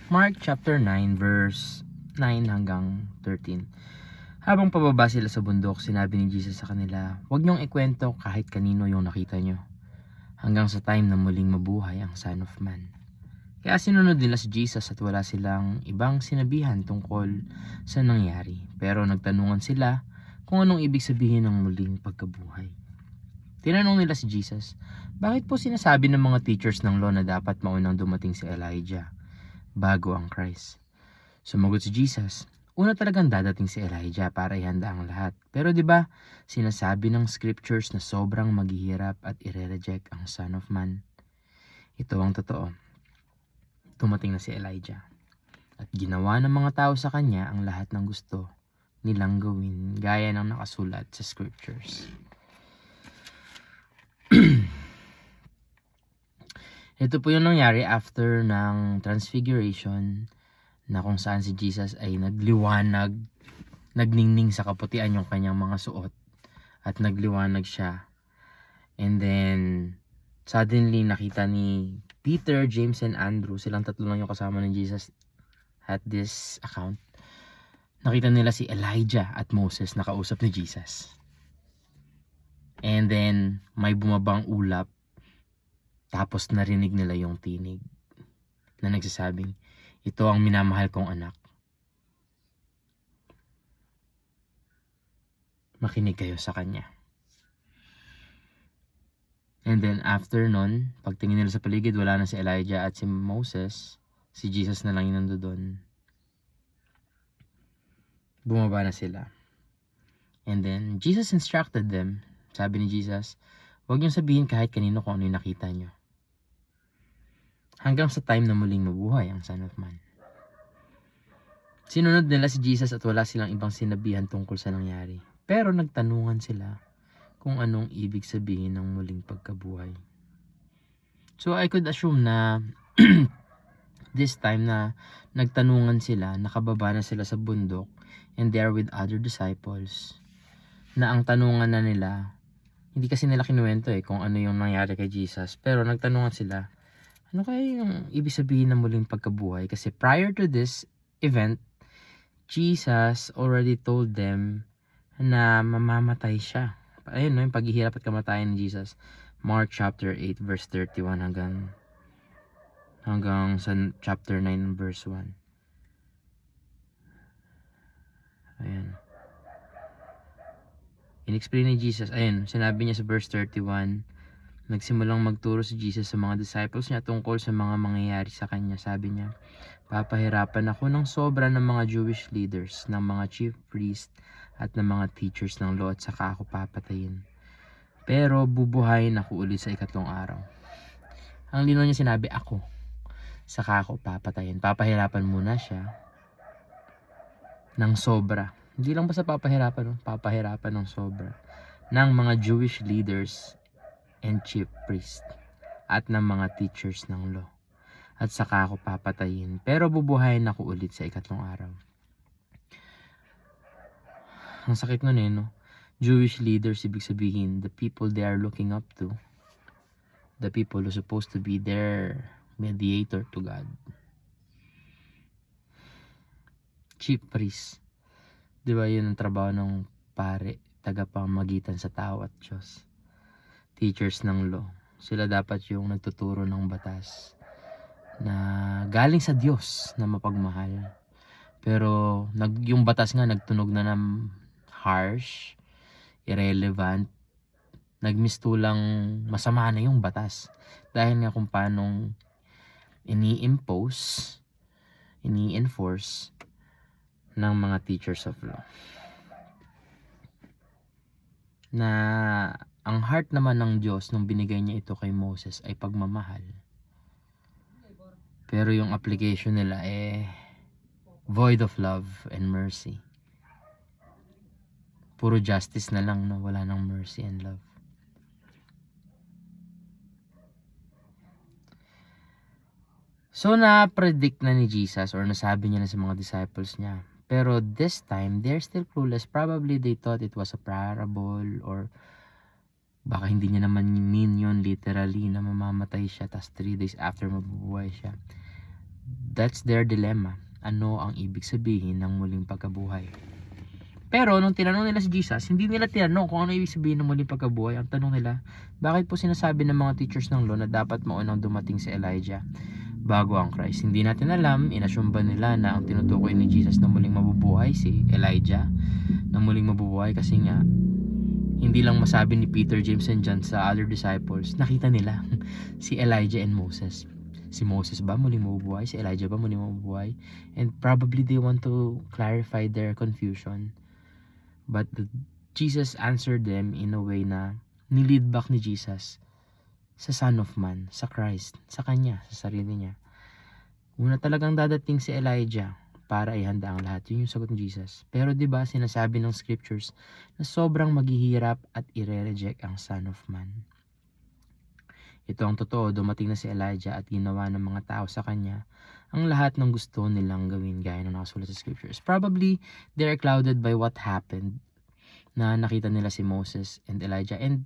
Mark chapter 9 verse 9 hanggang 13. Habang pababa sila sa bundok, sinabi ni Jesus sa kanila, "Huwag niyong ikwento kahit kanino yung nakita niyo, hanggang sa time na muling mabuhay ang Son of Man." Kaya sinunod nila si Jesus at wala silang ibang sinabihan tungkol sa nangyari. Pero nagtanungan sila kung anong ibig sabihin ng muling pagkabuhay. Tinanong nila si Jesus, "Bakit po sinasabi ng mga teachers ng law na dapat maunang dumating si Elijah bago ang Christ?" Sumagot si Jesus, "Una talagang dadating si Elijah para ihanda ang lahat. Pero 'di ba, sinasabi ng scriptures na sobrang maghihirap at ire-reject ang Son of Man. Ito ang totoo. Dumating na si Elijah at ginawa ng mga tao sa kanya ang lahat ng gusto nilang gawin gaya ng nakasulat sa scriptures." Ito po yung nangyari after ng transfiguration, na kung saan si Jesus ay nagliwanag, nagningning sa kaputian yung kanyang mga suot at nagliwanag siya. And then suddenly nakita ni Peter, James, and Andrew, silang tatlo lang yung kasama ni Jesus at this account. Nakita nila si Elijah at Moses na kausap ni Jesus. And then may bumabang ulap, tapos narinig nila yung tinig na nagsasabing, "Ito ang minamahal kong anak. Makinig kayo sa kanya." And then after nun, pagtingin nila sa paligid, wala na si Elijah at si Moses. Si Jesus na lang yung nandoon. Bumaba na sila. And then Jesus instructed them. Sabi ni Jesus, "Huwag niyong sabihin kahit kanino kung ano yung nakita niyo, hanggang sa time na muling mabuhay ang Son of Man." Sinunod nila si Jesus at wala silang ibang sinabihan tungkol sa nangyari. Pero nagtanungan sila kung anong ibig sabihin ng muling pagkabuhay. So I could assume na this time na nagtanungan sila, nakababa na sila sa bundok and they are with other disciples, na ang tanungan na nila, hindi kasi nila kinuwento kung ano yung nangyari kay Jesus, pero nagtanungan sila, ano kaya yung ibig sabihin ng muling pagkabuhay? Kasi prior to this event, Jesus already told them na mamamatay siya. Ayun no, yung paghihirap at kamatayan ni Jesus. Mark chapter 8 verse 31 hanggang sa chapter 9 verse 1. Ayan. In-explain ni Jesus, ayun, sinabi niya sa verse 31, nagsimulang magturo si Jesus sa mga disciples niya tungkol sa mga mangyayari sa kanya. Sabi niya, "Papahirapan ako ng sobra ng mga Jewish leaders, ng mga chief priests, at ng mga teachers ng law, at saka ako papatayin. Pero bubuhayin ako ulit sa ikatlong araw." Ang lino niya sinabi, ako. Saka ako papatayin. Papahirapan muna siya ng sobra. Hindi lang basta papahirapan, papahirapan ng sobra ng mga Jewish leaders and chief priests at ng mga teachers ng law. At saka ako papatayin. Pero bubuhayin ako ulit sa ikatlong araw. Ang sakit nun no? Jewish leaders, ibig sabihin, the people they are looking up to. The people who are supposed to be their mediator to God. Chief priest. Di ba yun ang trabaho ng pare, tagapamagitan sa tao at Diyos. Teachers ng law. Sila dapat yung nagtuturo ng batas na galing sa Diyos na mapagmahal. Pero yung batas nga nagtunog na ng harsh, irrelevant, nagmistulang masama na yung batas. Dahil nga kung paanong ini-enforce ng mga teachers of law. Na ang heart naman ng Diyos nung binigay niya ito kay Moses ay pagmamahal. Pero yung application nila void of love and mercy. Puro justice na lang, no? Wala nang mercy and love. So na-predict na ni Jesus or nasabi niya na sa mga disciples niya. Pero this time, they're still clueless. Probably they thought it was a parable, or baka hindi niya naman mean yun literally na mamamatay siya tas 3 days after mabubuhay siya. that's their dilemma. Ano ang ibig sabihin ng muling pagkabuhay? Pero nung tinanong nila si Jesus, hindi nila tinanong kung ano ibig sabihin ng muling pagkabuhay. Ang tanong nila, bakit po sinasabi ng mga teachers ng law na dapat maunang dumating si Elijah bago ang Christ? Hindi natin alam, inassume ba nila na ang tinutukoy ni Jesus na muling mabubuhay si Elijah na muling mabubuhay kasi nga hindi lang masabi ni Peter, James, and John sa other disciples, nakita nila si Elijah and Moses. Si Moses ba muling mabubuhay? Si Elijah ba muling mabubuhay? And probably they want to clarify their confusion. But Jesus answered them in a way na nilid back ni Jesus sa Son of Man, sa Christ, sa Kanya, sa sarili niya. Una talagang dadating si Elijah para ihanda ang lahat. Yun yung sagot ni Jesus. Pero 'di ba sinasabi ng scriptures na sobrang maghihirap at ire-reject ang Son of Man. Ito ang totoo, dumating na si Elijah at ginawa ng mga tao sa kanya ang lahat ng gusto nilang gawin gaya ng nakasulat sa scriptures. Probably, they're clouded by what happened na nakita nila si Moses and Elijah. And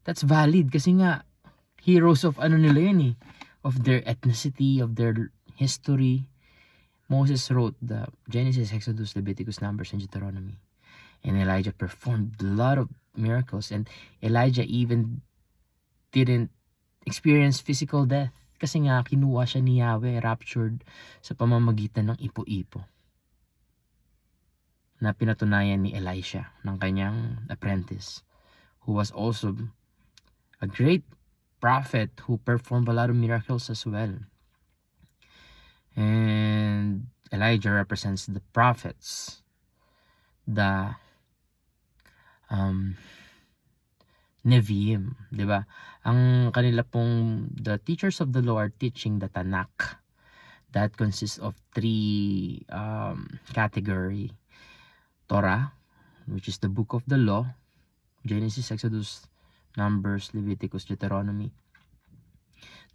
that's valid kasi nga, heroes of ano nila yun of their ethnicity, of their history. Moses wrote the Genesis, Exodus, Leviticus, Numbers, and Deuteronomy. And Elijah performed a lot of miracles. And Elijah even didn't experience physical death kasi nga kinuha siya ni Yahweh, raptured sa pamamagitan ng ipo-ipo na pinatunayan ni Elisha ng kanyang apprentice, who was also a great prophet who performed a lot of miracles as well. And Elijah represents the prophets, the Nevi'im, di ba? Ang kanila pong, the teachers of the law are teaching the Tanakh. That consists of three category. Torah, which is the book of the law, Genesis, Exodus, Numbers, Leviticus, Deuteronomy.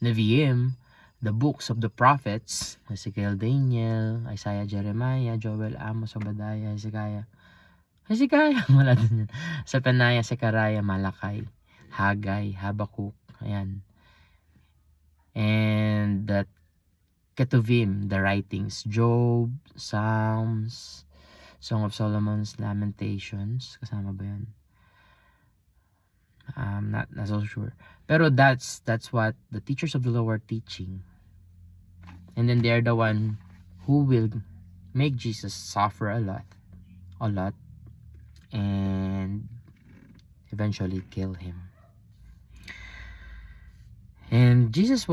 Nevi'im, the books of the prophets, Ezekiel, Daniel, Isaiah, Jeremiah, Joel, Amos, Obadiah, Hezekiah, wala din yan. Zephaniah, Zechariah, Malakay, Haggai, Habakuk, ayan. And the Ketuvim, the writings, Job, Psalms, Song of Solomon's, Lamentations, kasama ba yan? Not so sure. Pero that's what the teachers of the law are teaching. And then they're the one who will make Jesus suffer a lot, and eventually kill him. And Jesus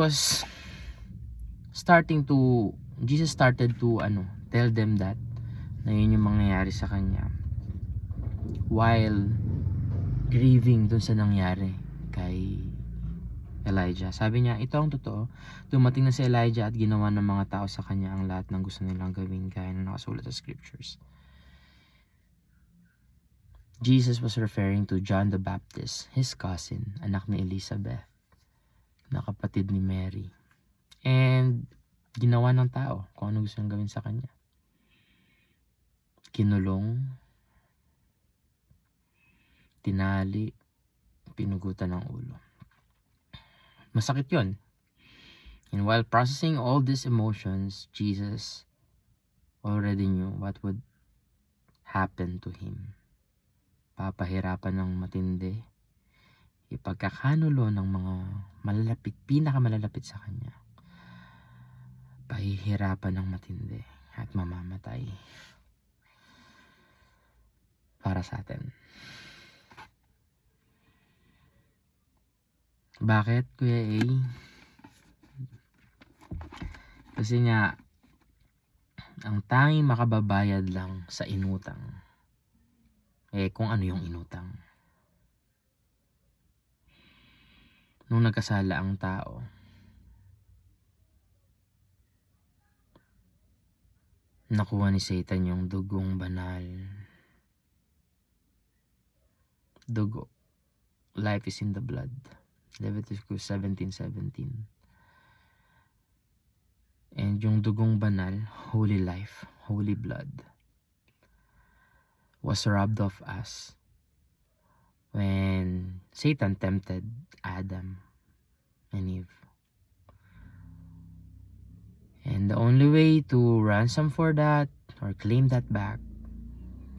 started to tell them that na yun yung mangyayari sa kanya while grieving dun sa nangyari kay Elijah. Sabi niya, ito ang totoo, dumating na si Elijah at ginawa ng mga tao sa kanya ang lahat ng gusto nilang gawin gaya ng nakasulat sa scriptures. Jesus was referring to John the Baptist, his cousin, anak ni Elizabeth, na kapatid ni Mary. And ginawa ng tao kung ano gusto niyang gawin sa kanya. Kinulong, tinali, pinugutan ng ulo. Masakit yun. And while processing all these emotions, Jesus already knew what would happen to him. Papahirapan ng matindi, ipagkakanulo ng mga pinakamalalapit sa kanya. Pahihirapan ng matindi at mamamatay para sa atin. Bakit, Kuya A? Kasi nga, ang tanging makababayad lang sa inutang, kung ano yung inutang. Nung nagkasala ang tao, nakuha ni Satan yung dugong banal. Dugo. Life is in the blood. Leviticus 17:17. And yung dugong banal, holy life, holy blood, was robbed of us when Satan tempted Adam and Eve. And the only way to ransom for that or claim that back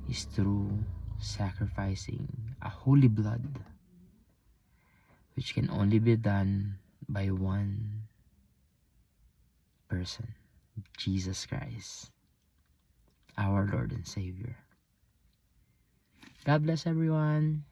is through sacrificing a holy blood, which can only be done by one person, Jesus Christ, our Lord and Savior. God bless everyone.